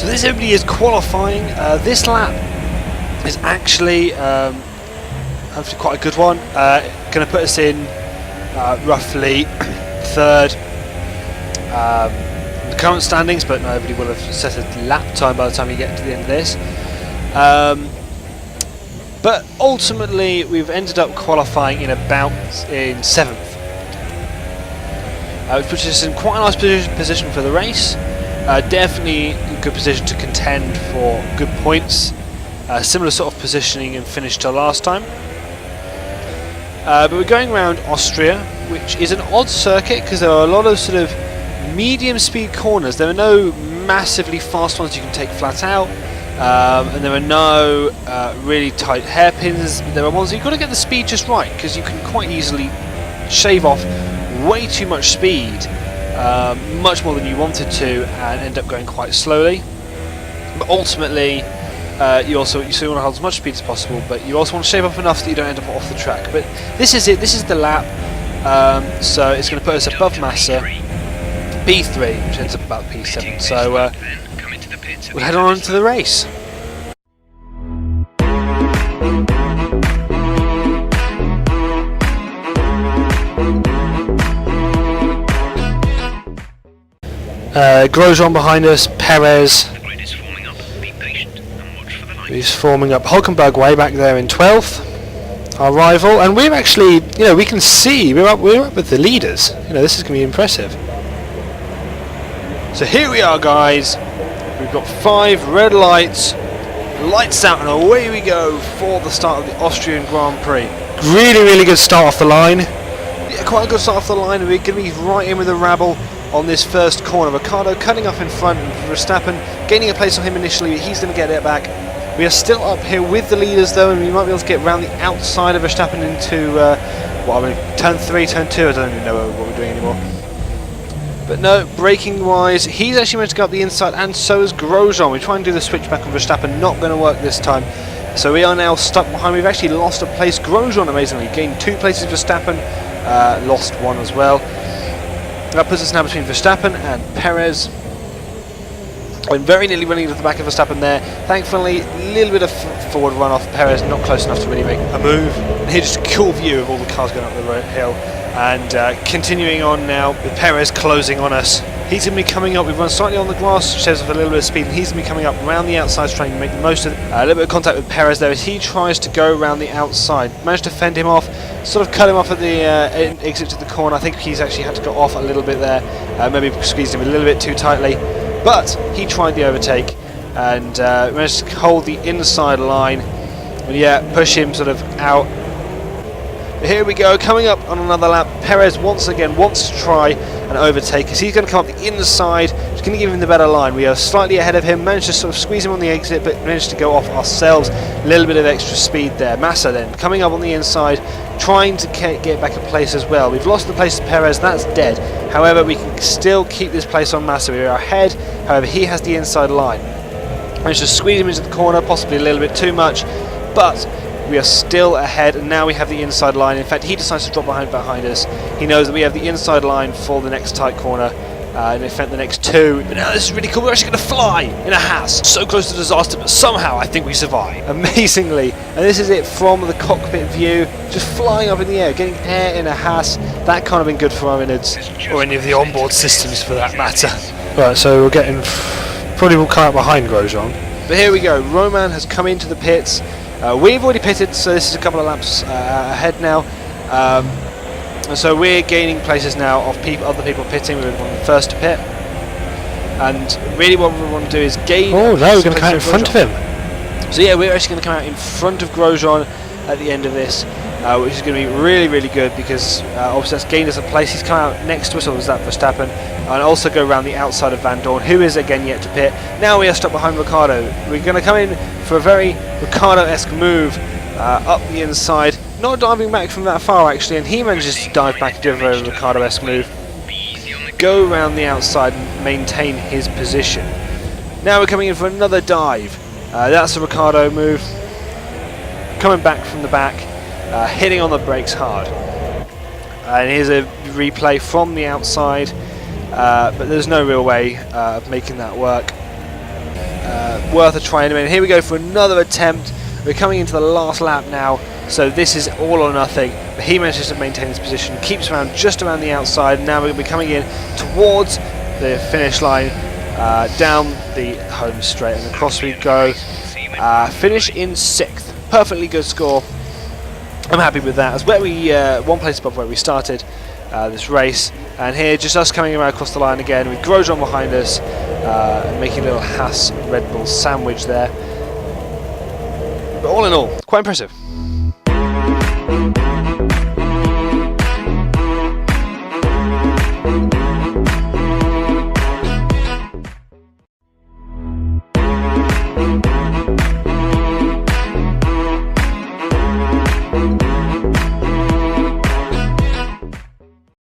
So this everybody is qualifying. This lap is actually hopefully quite a good one. Going to put us in roughly third in the current standings, but nobody will have set a lap time by the time you get to the end of this. But ultimately, we've ended up qualifying in 7th, which puts us in quite a nice position for the race. Definitely a good position to contend for good points. Similar sort of positioning and finish to last time. But we're going around Austria, which is an odd circuit because there are a lot of sort of medium speed corners. There are no massively fast ones you can take flat out, and there are no really tight hairpins. There are ones that you've got to get the speed just right, because you can quite easily shave off way too much speed, much more than you wanted to, and end up going quite slowly. But ultimately, you want to hold as much speed as possible, but you also want to shave off enough that you don't end up off the track. But this is it. This is the lap. So it's going to put us above Massa, P3, which ends up about P7. So we'll head on to the race. Grosjean behind us, Perez. He's forming up. Hulkenberg way back there in 12th, our rival, and we're actually, we can see we're up with the leaders. This is going to be impressive. So here we are, guys. We've got 5 red lights, lights out, and away we go for the start of the Austrian Grand Prix. Really good start off the line. Yeah, quite a good start off the line. We're going to be right in with the rabble on this first corner. Ricciardo cutting off in front, and Verstappen gaining a place on him initially, but he's going to get it back. We are still up here with the leaders though, and we might be able to get around the outside of Verstappen into turn 3, turn 2. I don't even know what we're doing anymore. But no, braking wise, he's actually managed to go up the inside, and so is Grosjean. We try and do the switch back on Verstappen, not going to work this time. So we are now stuck behind. We've actually lost a place. Grosjean amazingly gained 2 places. Verstappen lost 1 as well. That puts us now between Verstappen and Perez. I'm very nearly running into the back of Verstappen there. Thankfully, a little bit of forward run off Perez, not close enough to really make a move. And here's just a cool view of all the cars going up the hill. And continuing on now with Perez closing on us. He's going to be coming up. We've run slightly on the grass, shows off a little bit of speed, and he's going to be coming up around the outside, trying to make the most of it. A little bit of contact with Perez there as he tries to go around the outside. Managed to fend him off, sort of cut him off at the exit to the corner. I think he's actually had to go off a little bit there. Maybe squeezed him a little bit too tightly. But he tried the overtake and managed to hold the inside line. And yeah, push him sort of out. But here we go, coming up on another lap. Perez once again wants to try and overtake us. He's going to come up the inside. It's going to give him the better line. We are slightly ahead of him. Managed to sort of squeeze him on the exit, but managed to go off ourselves. A little bit of extra speed there. Massa then coming up on the inside, trying to get back a place as well. We've lost the place to Perez. That's dead. However, we can still keep this place on Massa. We are ahead. However, he has the inside line. Managed to squeeze him into the corner, possibly a little bit too much, but we are still ahead, and now we have the inside line. In fact, he decides to drop behind us. He knows that we have the inside line for the next tight corner, and in fact the next 2. But now this is really cool. We're actually going to fly in a Haas. So close to disaster, but somehow I think we survive. Amazingly. And this is it from the cockpit view. Just flying up in the air, getting air in a Haas. That can't have been good for our innards, or any of the onboard systems for that matter. Right, so we're getting... probably will come out behind Grosjean. But here we go. Roman has come into the pits. We've already pitted, so this is a couple of laps ahead now. And so we're gaining places now of other people pitting. We're one of the first to pit. And really what we want to do is gain... Oh no, we're going to come out in front of him. So yeah, we're actually going to come out in front of Grosjean at the end of this, which is going to be really good, because obviously that's gained us a place. He's come out next to us, or was that Verstappen, and also go around the outside of Van Dorn, who is again yet to pit. Now we are stuck behind Ricciardo. We're going to come in for a very Ricciardo-esque move up the inside, not diving back from that far actually, and he manages to dive back and do a very Ricciardo-esque move, go around the outside and maintain his position. Now we're coming in for another dive. That's a Ricciardo move, coming back from the back, hitting on the brakes hard. And here's a replay from the outside, but there's no real way of making that work. worth a try anyway. And here we go for another attempt. We're coming into the last lap now, so this is all or nothing. But he manages to maintain his position, keeps around just around the outside. Now we're going to be coming in towards the finish line, down the home straight, and across we go. Finish in 6th. Perfectly good score. I'm happy with that. It's where we one place above where we started this race, and here just us coming around across the line again with Grosjean behind us, and making a little Haas Red Bull sandwich there. But all in all, quite impressive.